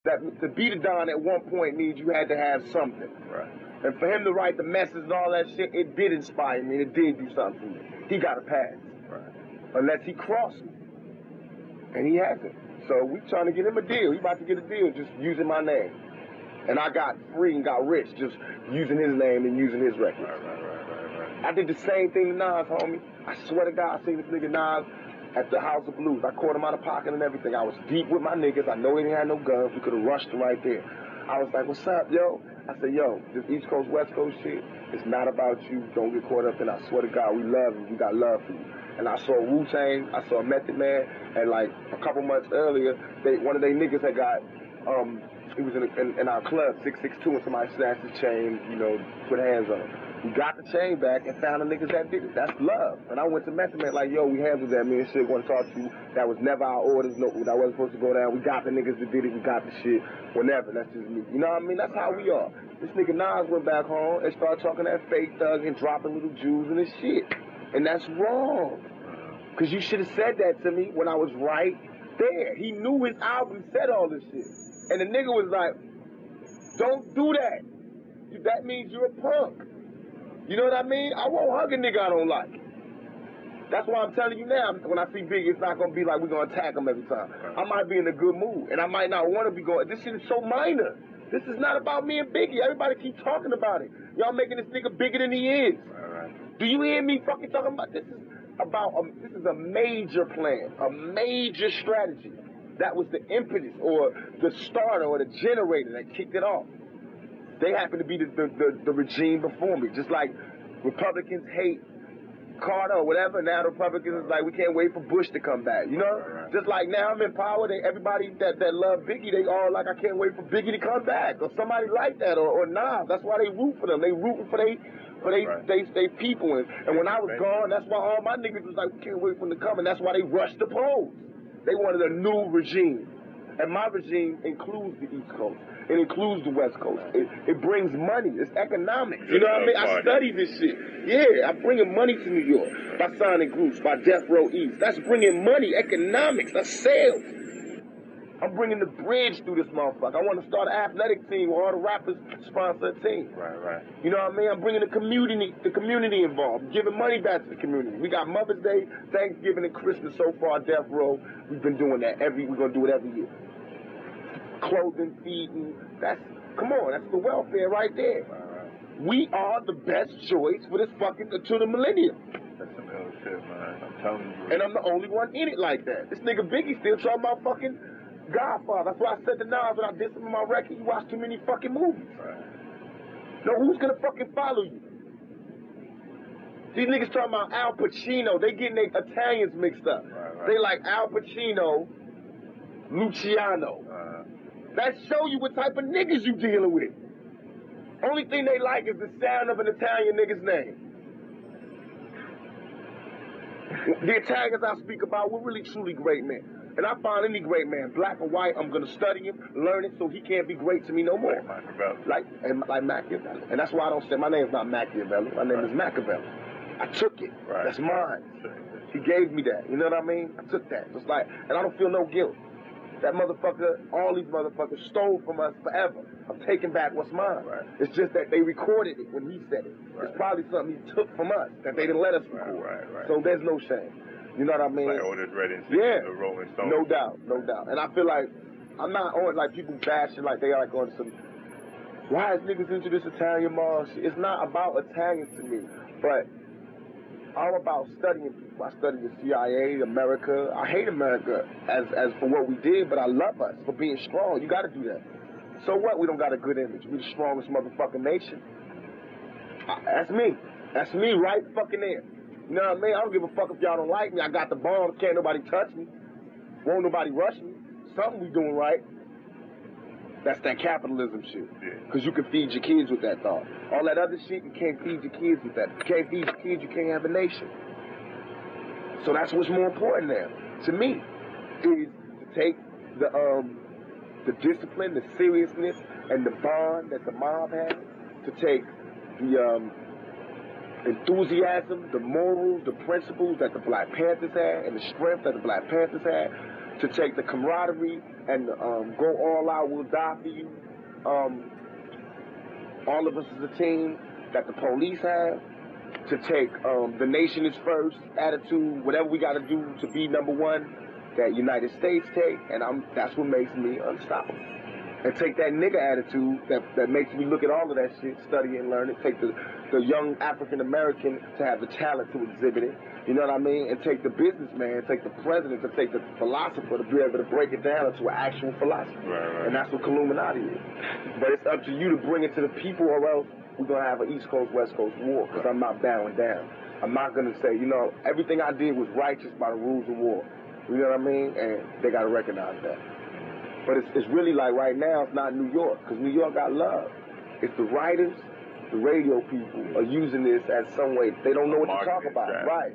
That to be the Don at one point means you had to have something. Right. And for him to write the message and all that shit, it did inspire me. It did do something for me. He got a pass. Right. Unless he crossed me. And he hasn't. So we trying to get him a deal. He about to get a deal just using my name. And I got free and got rich just using his name and using his records. Right. I did the same thing to Nas, homie. I swear to God, I seen this nigga Nas at the House of Blues. I caught him out of pocket and everything. I was deep with my niggas. I know he didn't have no guns. We could have rushed him right there. I was like, what's up, yo? I said, yo, this East Coast, West Coast shit, it's not about you. Don't get caught up in it. I swear to God, we love you. We got love for you. And I saw Wu-Tang, I saw Method Man, and like a couple months earlier, one of their niggas had got, he was in our club, 662, and somebody snatched his chain, you know, put hands on him. We got the chain back and found the niggas that did it. That's love. And I went to Method Man like, yo, we handled that. Me and shit want to talk to you. That was never our orders. No, that wasn't supposed to go down. We got the niggas that did it. We got the shit. Whenever. That's just me. You know what I mean? That's how we are. This nigga Nas went back home and started talking that fake thug and dropping little Jews and his shit. And that's wrong. Because you should have said that to me when I was right there. He knew his album said all this shit. And the nigga was like, don't do that. That means you're a punk. You know what I mean? I won't hug a nigga I don't like. That's why I'm telling you now, when I see Biggie, it's not going to be like we're going to attack him every time. I might be in a good mood, and I might not want to be going. This shit is so minor. This is not about me and Biggie. Everybody keep talking about it. Y'all making this nigga bigger than he is. Do you hear me fucking talking about this? This is a major plan, a major strategy. That was the impetus or the starter or the generator that kicked it off. They happen to be the regime before me. Just like Republicans hate Carter or whatever, now the Republicans is like, we can't wait for Bush to come back, you know? Just like now I'm in power, everybody that love Biggie, they all like, I can't wait for Biggie to come back, or somebody like that, or Nas. That's why they root for them. They rooting for they people. And when I was gone, that's why all my niggas was like, we can't wait for them to come, and that's why they rushed the polls. They wanted a new regime. And my regime includes the East Coast. It includes the West Coast. It brings money. It's economics. You know what I mean? I study this shit. Yeah, I'm bringing money to New York by signing groups, by Death Row East. That's bringing money, economics, that's sales. I'm bringing the bridge through this motherfucker. I want to start an athletic team where all the rappers sponsor a team. Right. You know what I mean? I'm bringing the community involved, giving money back to the community. We got Mother's Day, Thanksgiving, and Christmas so far, Death Row. We've been doing that we're going to do it every year. Clothing, feeding, come on, that's the welfare right there. We are the best choice for this fucking, to the millennium. That's some ill shit, man. I'm telling you. And I'm the only one in it like that. This nigga Biggie still talking about fucking Godfather. That's why I said to Nas when I did some of my record, you watch too many fucking movies. No, who's gonna fucking follow you? These niggas talking about Al Pacino. They getting their Italians mixed up. They like Al Pacino, Luciano. That show you what type of niggas you dealing with. Only thing they like is the sound of an Italian nigga's name. The Italians I speak about, we're really truly great men. And I find any great man, black or white, I'm gonna study him, learn it, so he can't be great to me no more. Like Machiavelli. And that's why I don't say my name's not Machiavelli. My name is Machiavelli. I took it. That's mine. He gave me that. You know what I mean? I took that. Just like, and I don't feel no guilt. That motherfucker, all these motherfuckers stole from us forever. I'm taking back what's mine. It's just that they recorded it when he said it. It's probably something he took from us that they didn't let us record. So there's no shame. You know what I mean? Like Otis Redding, the Rolling Stones. No doubt. And I feel like I'm not on like people bashing like they like on some. Why is niggas into this Italian mob shit? It's not about Italians to me, but I'm about studying people. I study the CIA, America. I hate America as for what we did, but I love us for being strong. You got to do that. So what? We don't got a good image. We the strongest motherfucking nation. That's me. That's me right fucking there. You know what I mean? I don't give a fuck if y'all don't like me. I got the bombs. Can't nobody touch me. Won't nobody rush me. Something we doing right. That's that capitalism shit. Because you can feed your kids with that thought. All that other shit, you can't feed your kids with that. If you can't feed your kids, you can't have a nation. So that's what's more important now, to me, is to take the discipline, the seriousness, and the bond that the mob has, to take the enthusiasm, the morals, the principles that the Black Panthers had, and the strength that the Black Panthers had, to take the camaraderie and go all out, we'll die for you. All of us as a team that the police have, to take the nation is first attitude, whatever we got to do to be number one, that United States take, and that's what makes me unstoppable. And take that nigga attitude that makes me look at all of that shit, study and learn it, take the young African American to have the talent to exhibit it, you know what I mean? And take the businessman, take the president, to take the philosopher to be able to break it down into an actual philosophy. Right. And that's what Illuminati is. But it's up to you to bring it to the people, or else we're going to have an East Coast, West Coast war, because I'm not bowing down. I'm not going to say, you know, everything I did was righteous by the rules of war. You know what I mean? And they got to recognize that. But it's really like right now, it's not New York, because New York got love. It's the writers, the radio people are using this as some way. They don't know what to talk about. Right.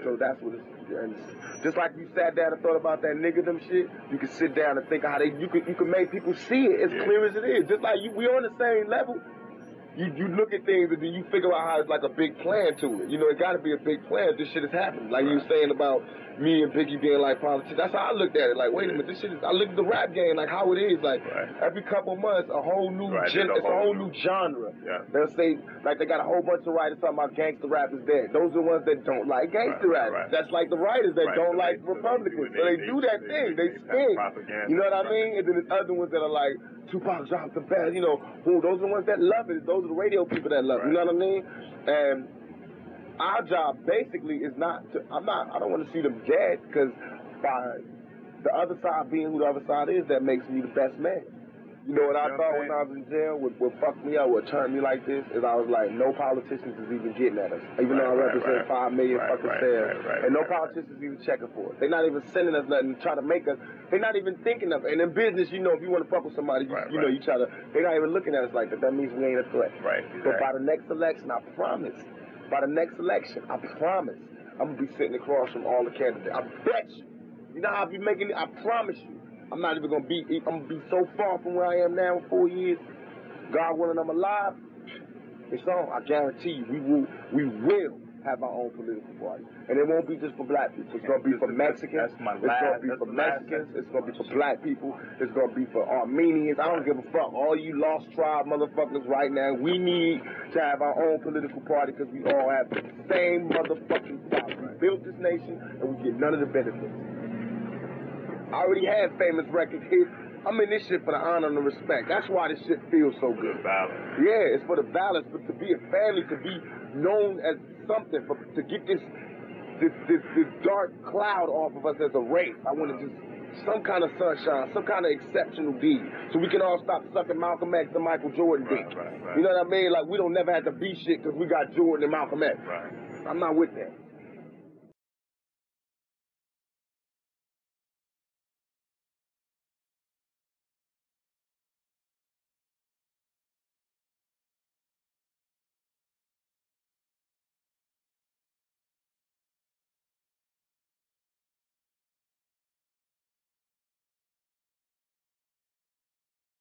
So that's what it's, and just like you sat down and thought about that niggerdom shit, you can sit down and think of how you can make people see it as clear as it is. Just like we on the same level. You look at things and then you figure out how it's like a big plan to it. You know, it got to be a big plan if this shit is happening. Like you were saying about me and Biggie being like politicians. That's how I looked at it. Like, wait a minute, this shit is, I look at the rap game like how it is. Like every couple of months, a whole new it's a whole new genre. Yeah. They'll say, like they got a whole bunch of writers talking about gangster rap is dead. Those are the ones that don't like gangster rap. That's like the writers that don't like Republicans. So they do that thing. They spin. You know what I mean? And then there's other ones that are like, Tupac dropped the best, you know, those are the ones that love it. Those are the radio people that love it. You know what I mean? And our job basically is not to, I don't want to see them dead, because by the other side being who the other side is, that makes me the best man. You know what I thought when I was in jail would fuck me up, would turn me like this, is I was like, no politicians is even getting at us. Even though I represent 5 million fucking sales. And no politicians even checking for us. They're not even sending us nothing, trying to make us, they're not even thinking of it. And in business, you know, if you want to fuck with somebody, you know, you try to, they're not even looking at us like that. That means we ain't a threat. But by the next election, I promise, by the next election, I promise, I'm going to be sitting across from all the candidates. I bet you. You know how I'll be making it? I promise you. I'm not even going to be, I'm going to be so far from where I am now in 4 years. God willing, I'm alive. It's on. I guarantee you, we will have our own political party. And it won't be just for black people. It's going to be for Mexicans. It's going to be for Mexicans. It's going to be for black people. It's going to be for Armenians. I don't give a fuck. All you lost tribe motherfuckers right now, we need to have our own political party, because we all have the same motherfucking problem. We built this nation and we get none of the benefits. I already had famous record hits. I'm in this shit for the honor and the respect. That's why this shit feels so good. Yeah, it's for the balance, but to be a family, to be known as something, to get this dark cloud off of us as a race. I want to just some kind of sunshine, some kind of exceptional deed, so we can all stop sucking Malcolm X and Michael Jordan dick. You know what I mean? Like we don't never have to be shit because we got Jordan and Malcolm X. I'm not with that.